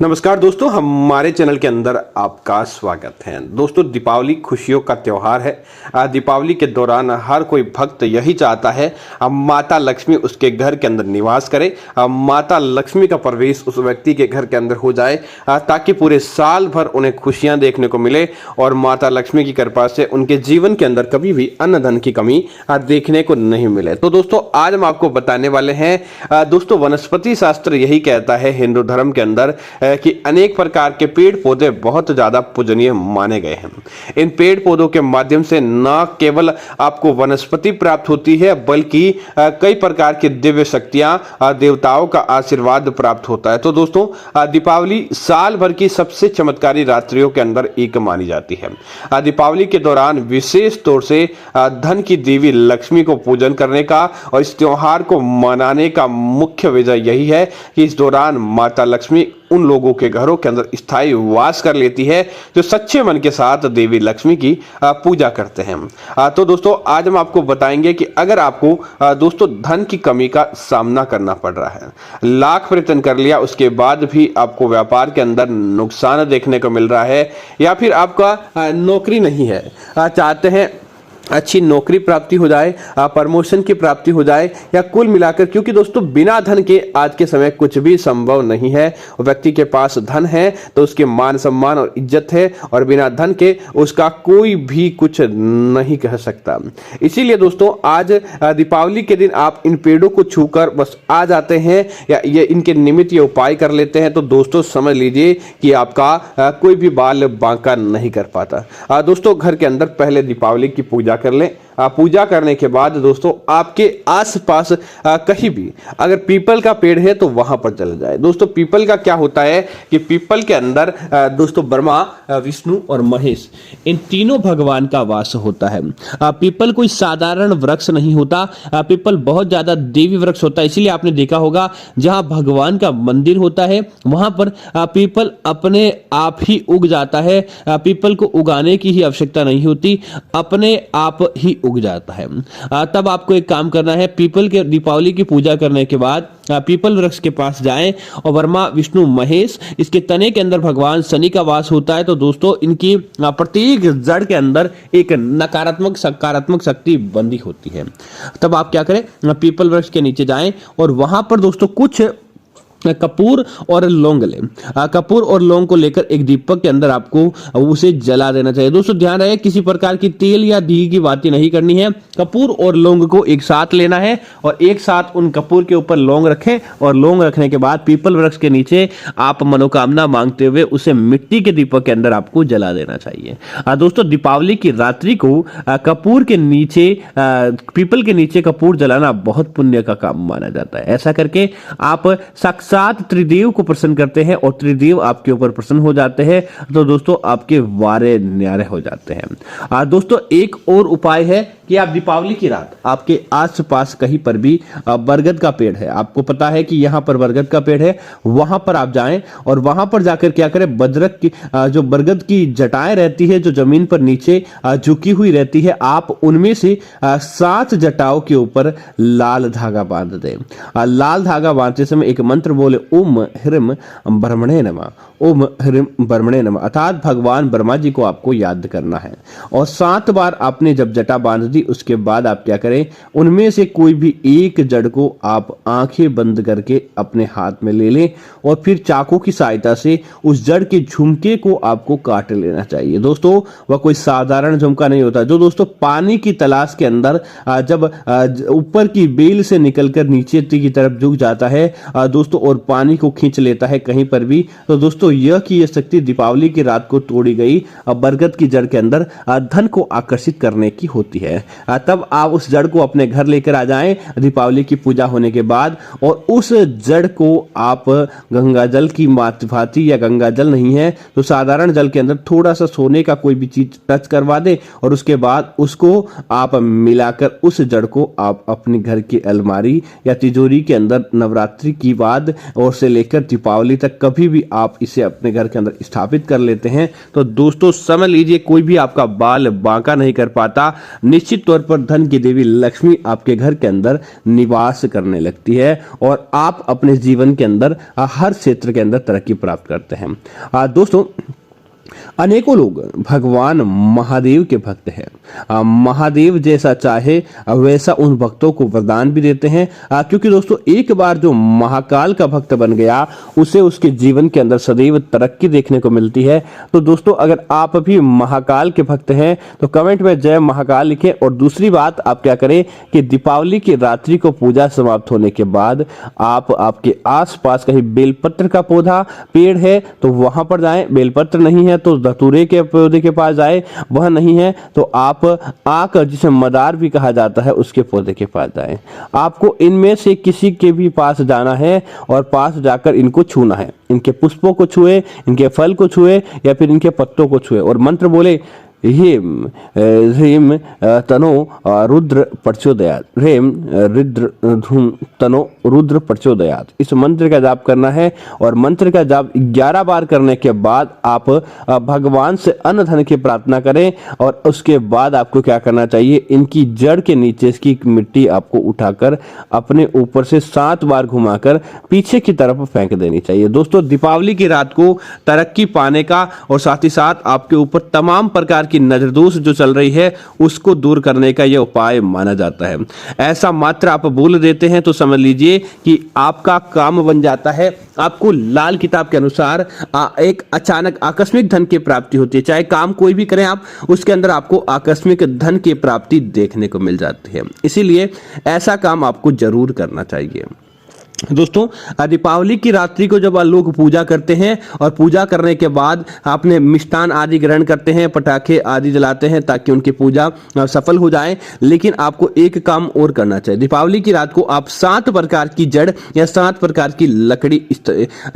नमस्कार दोस्तों, हमारे चैनल के अंदर आपका स्वागत है। दोस्तों, दीपावली खुशियों का त्योहार है। दीपावली के दौरान हर कोई भक्त यही चाहता है माता लक्ष्मी उसके घर के अंदर निवास करे, माता लक्ष्मी का प्रवेश उस व्यक्ति के घर के अंदर हो जाए, ताकि पूरे साल भर उन्हें खुशियां देखने को मिले और माता लक्ष्मी की कृपा से उनके जीवन के अंदर कभी भी अन्न धन की कमी देखने को नहीं मिले। तो दोस्तों, आज हम आपको बताने वाले हैं दोस्तों, वनस्पति शास्त्र यही कहता है हिंदू धर्म के अंदर कि अनेक प्रकार के पेड़ पौधे बहुत ज्यादा पूजनीय माने गए हैं। इन पेड़ पौधों के माध्यम से न केवल आपको वनस्पति प्राप्त होती है, बल्कि कई प्रकार की दिव्य शक्तियां, देवताओं का आशीर्वाद प्राप्त होता है। तो दोस्तों, दीपावली साल भर की सबसे चमत्कारी रात्रियों के अंदर एक मानी जाती है। दीपावली के दौरान विशेष तौर से धन की देवी लक्ष्मी को पूजन करने का और इस त्योहार को मनाने का मुख्य वजह यही है कि इस दौरान माता लक्ष्मी उन लोगों के घरों के अंदर स्थायी वास कर लेती है जो सच्चे मन के साथ देवी लक्ष्मी की पूजा करते हैं। तो दोस्तों, आज हम आपको बताएंगे कि अगर आपको दोस्तों धन की कमी का सामना करना पड़ रहा है, लाख प्रयत्न कर लिया उसके बाद भी आपको व्यापार के अंदर नुकसान देखने को मिल रहा है, या फिर आपका नौकरी नहीं है, चाहते हैं अच्छी नौकरी प्राप्ति हो जाए, प्रमोशन की प्राप्ति हो जाए, या कुल मिलाकर, क्योंकि दोस्तों बिना धन के आज के समय कुछ भी संभव नहीं है। व्यक्ति के पास धन है तो उसके मान सम्मान और इज्जत है, और बिना धन के उसका कोई भी कुछ नहीं कह सकता। इसीलिए दोस्तों, आज दीपावली के दिन आप इन पेड़ों को छूकर बस आ जाते हैं या ये इनके निमित्त ये उपाय कर लेते हैं, तो दोस्तों समझ लीजिए कि आपका कोई भी बाल बांका नहीं कर पाता। दोस्तों, घर के अंदर पहले दीपावली की पूजा कर लें। पूजा करने के बाद दोस्तों आपके आसपास कहीं भी अगर पीपल का पेड़ है तो वहां पर चले जाए। दोस्तों, पीपल का क्या होता है कि पीपल के अंदर दोस्तों ब्रह्मा, विष्णु और महेश, इन तीनों भगवान का वास होता है। पीपल कोई साधारण वृक्ष नहीं होता, पीपल बहुत ज्यादा देवी वृक्ष होता है। इसीलिए आपने देखा होगा जहां भगवान का मंदिर होता है वहां पर पीपल अपने आप ही उग जाता है। पीपल को उगाने की ही आवश्यकता नहीं होती, अपने आप ही उग जाता है। तब आपको एक काम करना है, पीपल के दीपावली की पूजा करने के बाद पीपल वृक्ष के पास जाएं और ब्रह्मा, विष्णु, महेश, इसके तने के अंदर भगवान शनि का वास होता है। तो दोस्तों इनकी प्रत्येक जड़ के अंदर एक नकारात्मक सकारात्मक शक्ति बंधी होती है। तब आप क्या करें, पीपल वृक्ष के नीचे जाएं और वहां पर दोस्तों कुछ कपूर और लौंग लें। कपूर और लौंग को लेकर एक दीपक के अंदर आपको उसे जला देना चाहिए। दोस्तों ध्यान रहे, किसी प्रकार की तेल या घी की बातें नहीं करनी है। कपूर और लौंग को एक साथ लेना है और एक साथ उन कपूर के ऊपर लौंग रखें, और लौंग रखने के बाद पीपल वृक्ष के नीचे आप मनोकामना मांगते हुए उसे मिट्टी के दीपक के अंदर आपको जला देना चाहिए। दोस्तों, दीपावली की रात्रि को कपूर के नीचे, पीपल के नीचे कपूर जलाना बहुत पुण्य का काम माना जाता है। ऐसा करके आप साक्षात त्रिदेव को प्रसन्न करते हैं और त्रिदेव आपके ऊपर प्रसन्न हो जाते हैं। तो दोस्तों आपके वारे न्यारे हो जाते हैं। दोस्तों, एक और उपाय है कि आप दीपावली की रात आपके आसपास कहीं पर भी बरगद का पेड़ है, आपको पता है कि यहां पर बरगद का पेड़ है, वहां पर आप जाएं और वहां पर जाकर क्या करें, बजरग की जो बरगद की जटाएं रहती है जो जमीन पर नीचे झुकी हुई रहती है, आप उनमें से 7 जटाओं के ऊपर लाल धागा बांध दें। लाल धागा बांधते समय एक मंत्र बोले, ओम ह्रीम ब्रह्मणे नमः, ओम ह्रीम ब्रह्मणे नमः, अर्थात भगवान ब्रह्मा जी को आपको याद करना है। और 7 बार आपने जब जटा बांध दी, उसके बाद आप क्या करें, उनमें से कोई भी एक जड़ को आप आंखें बंद करके अपने हाथ में ले लें और फिर चाकू की सहायता से उस जड़ के झुमके को आपको काट लेना चाहिए। दोस्तों, वह कोई साधारण झुमका नहीं होता, जो दोस्तों पानी की तलाश के अंदर जब ऊपर की बेल से निकलकर नीचे की तरफ झुक जाता है दोस्तों, और पानी को खींच लेता है कहीं पर भी, तो दोस्तों यह की यह शक्ति दीपावली की रात को तोड़ी गई बरगद की जड़ के अंदर धन को आकर्षित करने की होती है। तब आप उस जड़ को अपने घर लेकर आ जाएं दीपावली की पूजा होने के बाद, और उस जड़ को आप गंगा जल की भांति, या गंगा जल नहीं है तो साधारण जल के अंदर थोड़ा सा सोने का कोई भी चीज टच करवा दें, और उसके बाद उसको आप मिलाकर उस जड़ को आप अपने घर की अलमारी या तिजोरी के अंदर नवरात्रि की बाद और से लेकर दीपावली तक कभी भी आप इसे अपने घर के अंदर स्थापित कर लेते हैं तो दोस्तों समझ लीजिए कोई भी आपका बाल बांका नहीं कर पाता। निश्चित तौर पर धन की देवी लक्ष्मी आपके घर के अंदर निवास करने लगती है और आप अपने जीवन के अंदर हर क्षेत्र के अंदर तरक्की प्राप्त करते हैं। दोस्तों अनेकों लोग भगवान महादेव के भक्त हैं। महादेव जैसा चाहे वैसा उन भक्तों को वरदान भी देते हैं, क्योंकि दोस्तों एक बार जो महाकाल का भक्त बन गया उसे उसके जीवन के अंदर सदैव तरक्की देखने को मिलती है। तो दोस्तों अगर आप भी महाकाल के भक्त हैं तो कमेंट में जय महाकाल लिखें। और दूसरी बात आप क्या करें कि दीपावली की रात्रि को पूजा समाप्त होने के बाद आप आपके आसपास कहीं बेलपत्र का पौधा पेड़ है तो वहां पर जाएं, बेलपत्र नहीं है तो धतूरे के पौधे के पास जाए, वह नहीं है तो आप आक जिसे मदार भी कहा जाता है उसके पौधे के पास जाए। आपको इनमें से किसी के भी पास जाना है और पास जाकर इनको छूना है। इनके पुष्पों को छुए, इनके फल को छुए या फिर इनके पत्तों को छुए और मंत्र बोले ह्रीम ह्रीम तनो रुद्र प्रचोदयात्, ह्रीम रुद्र तनो रुद्र प्रचोदयात्। इस मंत्र का जाप करना है और मंत्र का जाप 11 बार करने के बाद आप भगवान से अन्न धन की प्रार्थना करें और उसके बाद आपको क्या करना चाहिए, इनकी जड़ के नीचे इसकी मिट्टी आपको उठाकर अपने ऊपर से 7 बार घुमाकर पीछे की तरफ फेंक देनी चाहिए। दोस्तों दीपावली की रात को तरक्की पाने का और साथ ही साथ आपके ऊपर तमाम प्रकार की नजर दोष जो चल रही है उसको दूर करने का यह उपाय माना जाता है। ऐसा मात्र आप बोल देते हैं तो समझ लीजिए कि आपका काम बन जाता है। आपको लाल किताब के अनुसार एक अचानक आकस्मिक धन की प्राप्ति होती है। चाहे काम कोई भी करें आप, उसके अंदर आपको आकस्मिक धन की प्राप्ति देखने को मिल जाती है। इसीलिए ऐसा काम आपको जरूर करना चाहिए। दोस्तों दीपावली की रात्रि को जब लोग पूजा करते हैं और पूजा करने के बाद अपने मिष्ठान आदि ग्रहण करते हैं, पटाखे आदि जलाते हैं ताकि उनकी पूजा सफल हो जाए। लेकिन आपको एक काम और करना चाहिए। दीपावली की रात को आप 7 प्रकार की जड़ या 7 प्रकार की लकड़ी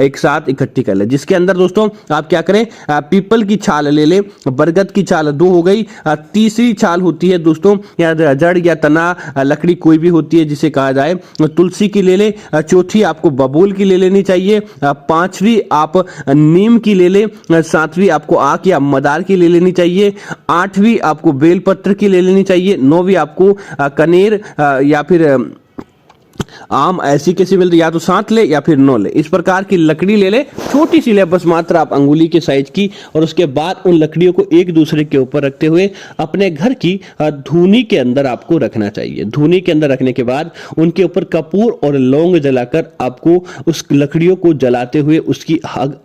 एक साथ इकट्ठी कर ले, जिसके अंदर दोस्तों आप क्या करें, पीपल की छाल ले ले, बरगद की छाल 2 हो गई, तीसरी छाल होती है दोस्तों या जड़ या तना लकड़ी कोई भी होती है जिसे कहा जाए, तुलसी की ले ले, चौथी आपको बबूल की ले लेनी चाहिए, 5वीं आप नीम की ले ले, 7वीं आपको आक या मदार की ले लेनी चाहिए, 8वीं आपको बेलपत्र की ले लेनी चाहिए, 9वीं आपको कनेर या फिर आम ऐसी कैसी मिलती है, या तो 7 ले या फिर 9 ले। इस प्रकार की लकड़ी ले ले, छोटी सी ले, बस मात्र आप अंगुली के साइज की। और उसके बाद उन लकड़ियों को एक दूसरे के ऊपर रखते हुए अपने घर की धूनी के अंदर आपको रखना चाहिए। धूनी के अंदर रखने के बाद उनके ऊपर कपूर और लौंग जलाकर आपको उस लकड़ियों को जलाते हुए उसकी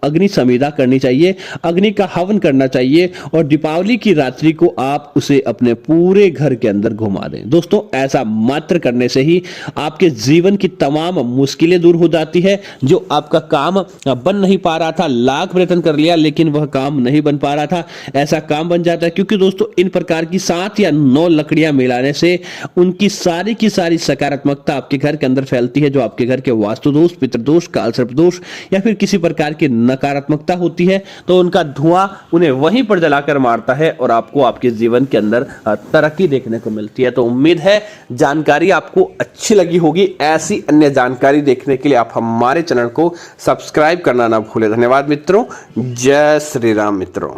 अग्नि संविदा करनी चाहिए, अग्नि का हवन करना चाहिए और दीपावली की रात्रि को आप उसे अपने पूरे घर के अंदर घुमा दें। दोस्तों ऐसा मात्र करने से ही आपके जीवन की तमाम मुश्किलें दूर हो जाती है। जो आपका काम बन नहीं पा रहा था, लाख प्रयत्न कर लिया लेकिन वह काम नहीं बन पा रहा था, ऐसा काम बन जाता है। क्योंकि दोस्तों इन प्रकार की 7 या 9 लकड़ियां मिलाने से उनकी सारी की सारी सकारात्मकता आपके घर के अंदर फैलती है। जो आपके घर के वास्तु दोष, पितृदोष, कालसर्प दोष या फिर किसी प्रकार की नकारात्मकता होती है तो उनका धुआं उन्हें वहीं पर जलाकर मारता है और आपको आपके जीवन के अंदर तरक्की देखने को मिलती है। तो उम्मीद है जानकारी आपको अच्छी लगी होगी। ऐसी अन्य जानकारी देखने के लिए आप हमारे चैनल को सब्सक्राइब करना ना भूलें। धन्यवाद मित्रों। जय श्री राम मित्रों।